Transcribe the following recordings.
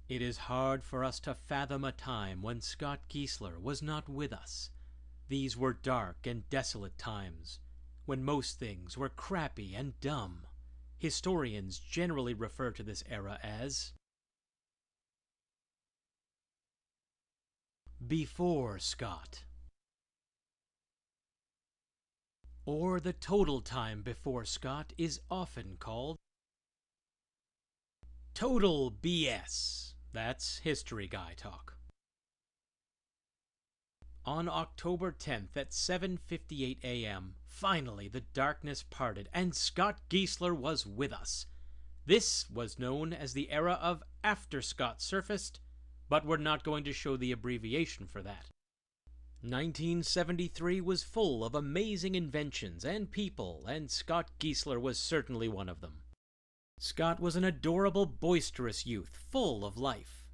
It is hard for us to fathom a time when Scott Giessler was not with us. These were dark and desolate times, when most things were crappy and dumb. Historians generally refer to this era as before Scott, or the total time before Scott is often called total BS. That's history guy talk. On October 10th at 7:58 a.m., finally the darkness parted and Scott Giessler was with us. This was known as the era of after Scott surfaced, but we're not going to show the abbreviation for that. 1973 was full of amazing inventions and people, and Scott Giessler was certainly one of them. Scott was an adorable, boisterous youth, full of life.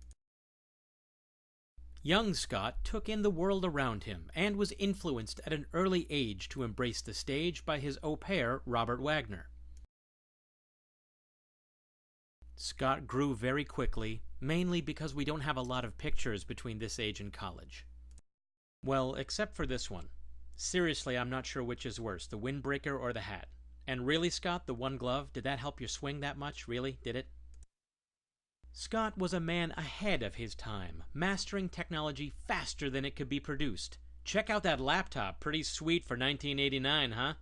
Young Scott took in the world around him and was influenced at an early age to embrace the stage by his au pair, Robert Wagner. Scott grew very quickly, mainly because we don't have a lot of pictures between this age and college. Well, except for this one. Seriously, I'm not sure which is worse, the windbreaker or the hat. And really, Scott, the one glove, did that help your swing that much? Really? Did it? Scott was a man ahead of his time, mastering technology faster than it could be produced. Check out that laptop, pretty sweet for 1989, huh?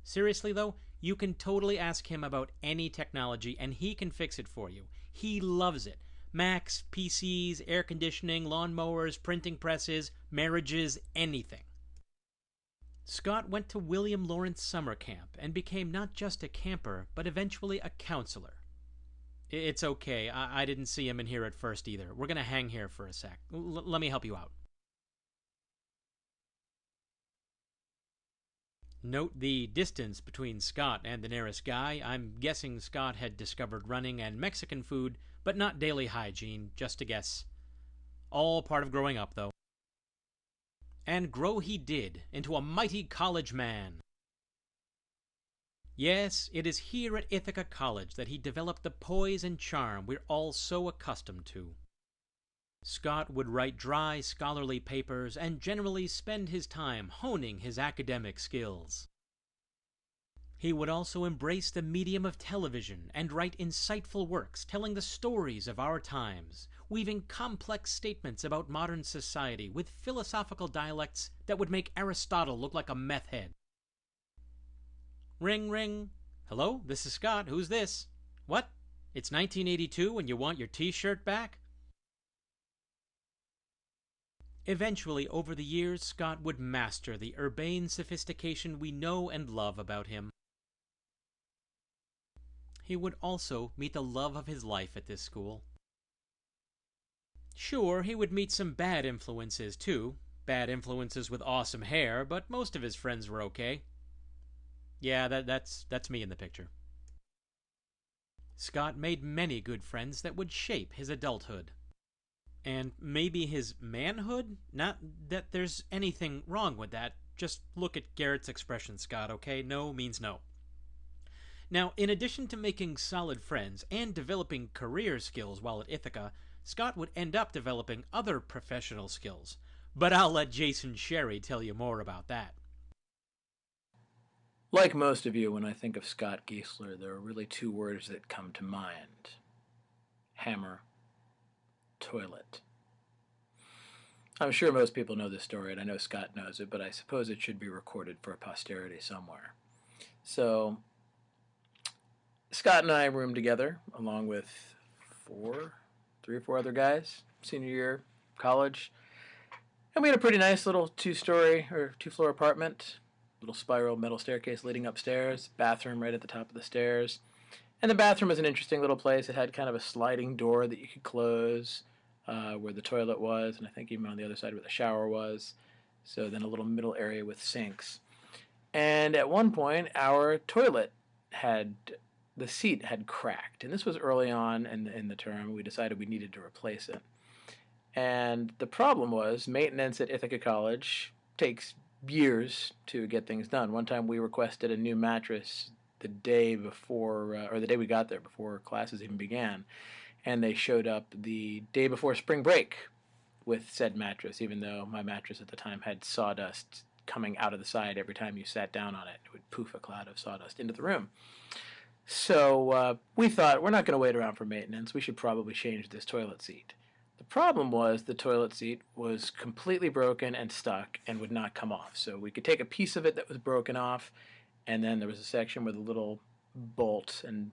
Seriously though, you can totally ask him about any technology and he can fix it for you. He loves it. Macs, PCs, air conditioning, lawnmowers, printing presses, marriages, anything. Scott went to William Lawrence summer camp and became not just a camper, but eventually a counselor. It's okay, I didn't see him in here at first either. We're gonna hang here for a sec. Let me help you out. Note the distance between Scott and the nearest guy. I'm guessing Scott had discovered running and Mexican food, but not daily hygiene, just a guess. All part of growing up, though. And grow he did, into a mighty college man. Yes, it is here at Ithaca College that he developed the poise and charm we're all so accustomed to. Scott would write dry, scholarly papers and generally spend his time honing his academic skills. He would also embrace the medium of television and write insightful works telling the stories of our times, weaving complex statements about modern society with philosophical dialects that would make Aristotle look like a meth head. Ring, ring. Hello, this is Scott. Who's this? What? It's 1982 and you want your t-shirt back? Eventually, over the years, Scott would master the urbane sophistication we know and love about him. He would also meet the love of his life at this school. Sure, he would meet some bad influences too. Bad influences with awesome hair, but most of his friends were okay. Yeah, that's me in the picture. Scott made many good friends that would shape his adulthood. And maybe his manhood? Not that there's anything wrong with that. Just look at Garrett's expression, Scott, okay? No means no. Now, in addition to making solid friends and developing career skills while at Ithaca, Scott would end up developing other professional skills. But I'll let Jason Sherry tell you more about that. Like most of you, when I think of Scott Giessler, there are really two words that come to mind. Hammer, toilet. I'm sure most people know this story, and I know Scott knows it, but I suppose it should be recorded for posterity somewhere. So, Scott and I roomed together, along with three or four other guys, senior year, college. And we had a pretty nice little two-floor apartment. Little spiral metal staircase leading upstairs, bathroom right at the top of the stairs. And the bathroom was an interesting little place. It had kind of a sliding door that you could close where the toilet was, and I think even on the other side where the shower was. So then a little middle area with sinks. And at one point, our toilet the seat had cracked. And this was early on in the term. We decided we needed to replace it. And the problem was maintenance at Ithaca College takes years to get things done. One time we requested a new mattress the day before, or the day we got there before classes even began, and they showed up the day before spring break with said mattress, even though my mattress at the time had sawdust coming out of the side every time you sat down on it. It would poof a cloud of sawdust into the room. So we thought, we're not going to wait around for maintenance. We should probably change this toilet seat. The problem was the toilet seat was completely broken and stuck and would not come off. So we could take a piece of it that was broken off, and then there was a section where the little bolt and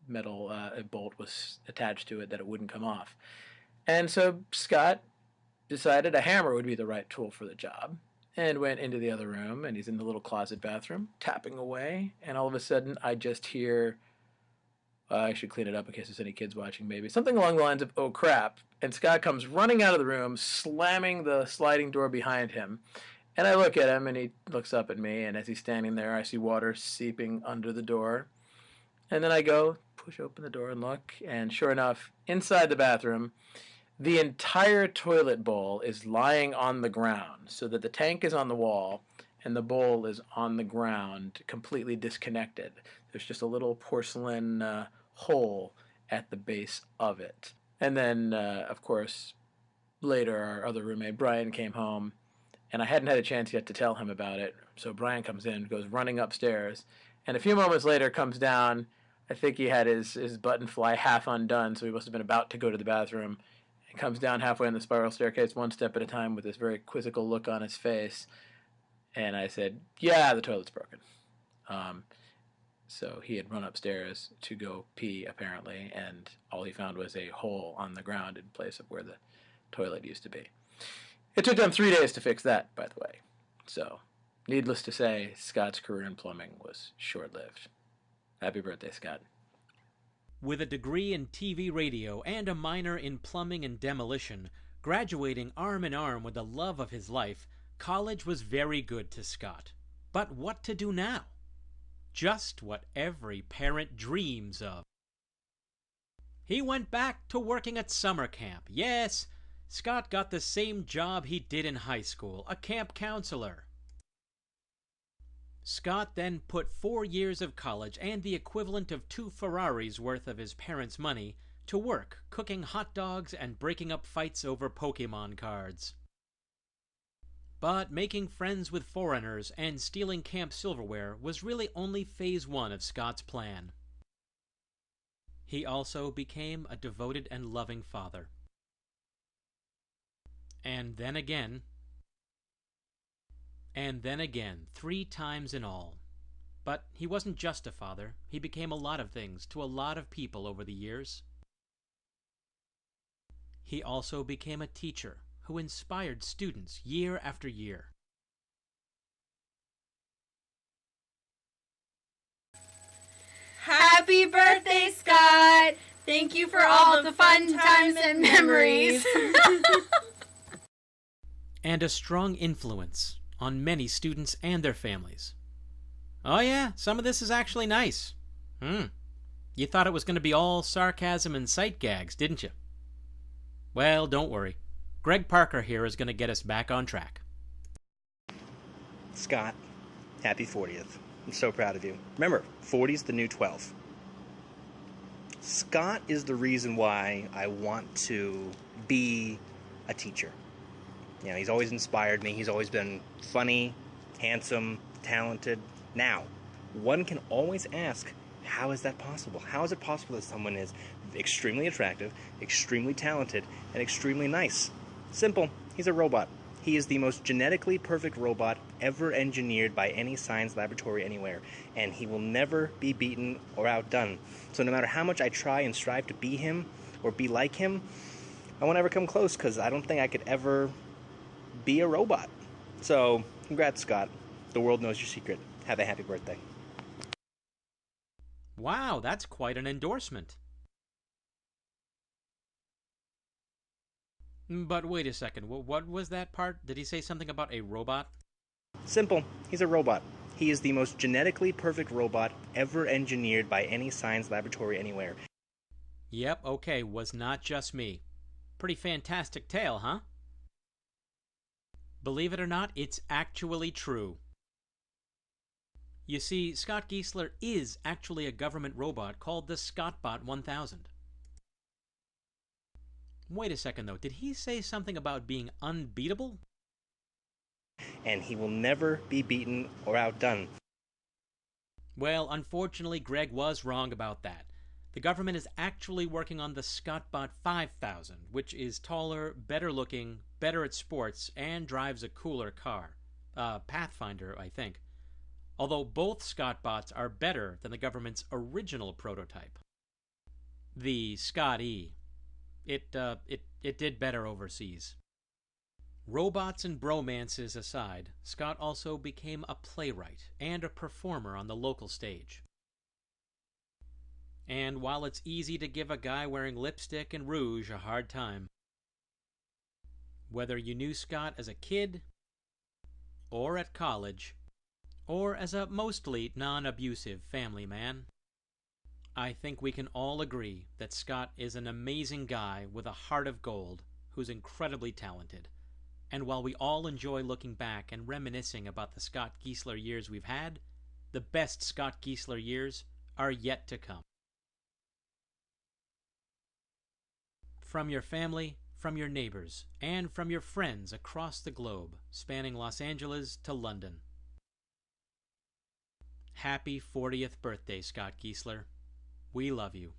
metal bolt was attached to it that it wouldn't come off. And so Scott decided a hammer would be the right tool for the job and went into the other room, and he's in the little closet bathroom tapping away, and all of a sudden I just hear, I should clean it up in case there's any kids watching maybe, something along the lines of, oh crap, and Scott comes running out of the room, slamming the sliding door behind him, and I look at him and he looks up at me, and as he's standing there I see water seeping under the door, and then I go push open the door and look, and sure enough, inside the bathroom, the entire toilet bowl is lying on the ground, so that the tank is on the wall and the bowl is on the ground, completely disconnected. There's just a little porcelain hole at the base of it. And then, of course, later our other roommate, Brian, came home, and I hadn't had a chance yet to tell him about it. So Brian comes in, goes running upstairs, and a few moments later comes down. I think he had his button fly half undone, so he must have been about to go to the bathroom. And comes down halfway on the spiral staircase, one step at a time, with this very quizzical look on his face. And I said, yeah, the toilet's broken. So he had run upstairs to go pee, apparently, and all he found was a hole on the ground in place of where the toilet used to be. It took them 3 days to fix that, by the way. So, needless to say, Scott's career in plumbing was short-lived. Happy birthday, Scott. With a degree in TV radio and a minor in plumbing and demolition, graduating arm in arm with the love of his life, college was very good to Scott. But what to do now? Just what every parent dreams of. He went back to working at summer camp. Yes, Scott got the same job he did in high school, a camp counselor. Scott then put 4 years of college and the equivalent of 2 Ferraris worth of his parents' money to work cooking hot dogs and breaking up fights over Pokemon cards. But making friends with foreigners and stealing camp silverware was really only phase 1 of Scott's plan. He also became a devoted and loving father. And then again, 3 times in all. But he wasn't just a father. He became a lot of things to a lot of people over the years. He also became a teacher who inspired students year after year. Happy birthday, Scott! Thank you for all of the fun times and memories. And a strong influence on many students and their families. Oh yeah, some of this is actually nice. You thought it was going to be all sarcasm and sight gags, didn't you? Well, don't worry. Greg Parker here is going to get us back on track. Scott, happy 40th. I'm so proud of you. Remember, 40's the new 12. Scott is the reason why I want to be a teacher. You know, he's always inspired me. He's always been funny, handsome, talented. Now, one can always ask, how is that possible? How is it possible that someone is extremely attractive, extremely talented, and extremely nice? Simple. He's a robot. He is the most genetically perfect robot ever engineered by any science laboratory anywhere, and he will never be beaten or outdone. So no matter how much I try and strive to be him or be like him, I won't ever come close because I don't think I could ever be a robot. So, congrats, Scott. The world knows your secret. Have a happy birthday. Wow, that's quite an endorsement. But wait a second, what was that part? Did he say something about a robot? Simple. He's a robot. He is the most genetically perfect robot ever engineered by any science laboratory anywhere. Yep, okay, was not just me. Pretty fantastic tale, huh? Believe it or not, it's actually true. You see, Scott Giessler is actually a government robot called the ScottBot 1000. Wait a second, though. Did he say something about being unbeatable? And he will never be beaten or outdone. Well, unfortunately, Greg was wrong about that. The government is actually working on the ScottBot 5000, which is taller, better looking, better at sports, and drives a cooler car. Pathfinder, I think. Although both ScottBots are better than the government's original prototype. The Scott-E. It did better overseas. Robots and bromances aside, Scott also became a playwright and a performer on the local stage. And while it's easy to give a guy wearing lipstick and rouge a hard time, whether you knew Scott as a kid, or at college, or as a mostly non-abusive family man, I think we can all agree that Scott is an amazing guy with a heart of gold who's incredibly talented. And while we all enjoy looking back and reminiscing about the Scott Giessler years we've had, the best Scott Giessler years are yet to come. From your family, from your neighbors, and from your friends across the globe, spanning Los Angeles to London. Happy 40th birthday, Scott Giessler. We love you.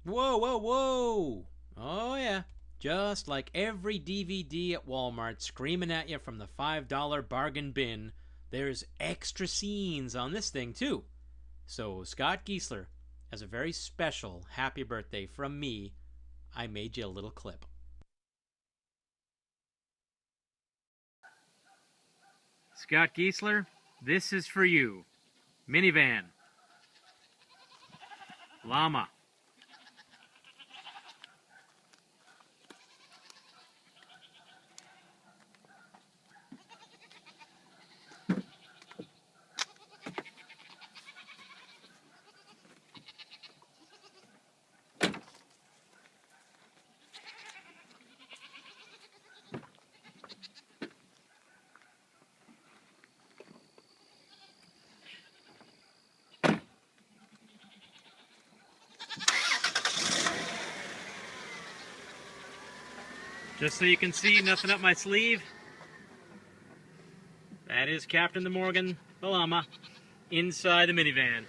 Whoa, whoa, whoa! Oh yeah, just like every DVD at Walmart screaming at you from the $5 bargain bin, there's extra scenes on this thing too. So Scott Giessler, as a very special happy birthday from me, I made you a little clip. Scott Giessler, this is for you. Minivan. Llama. Just so you can see, nothing up my sleeve. That is Captain the Morgan, the llama, inside the minivan.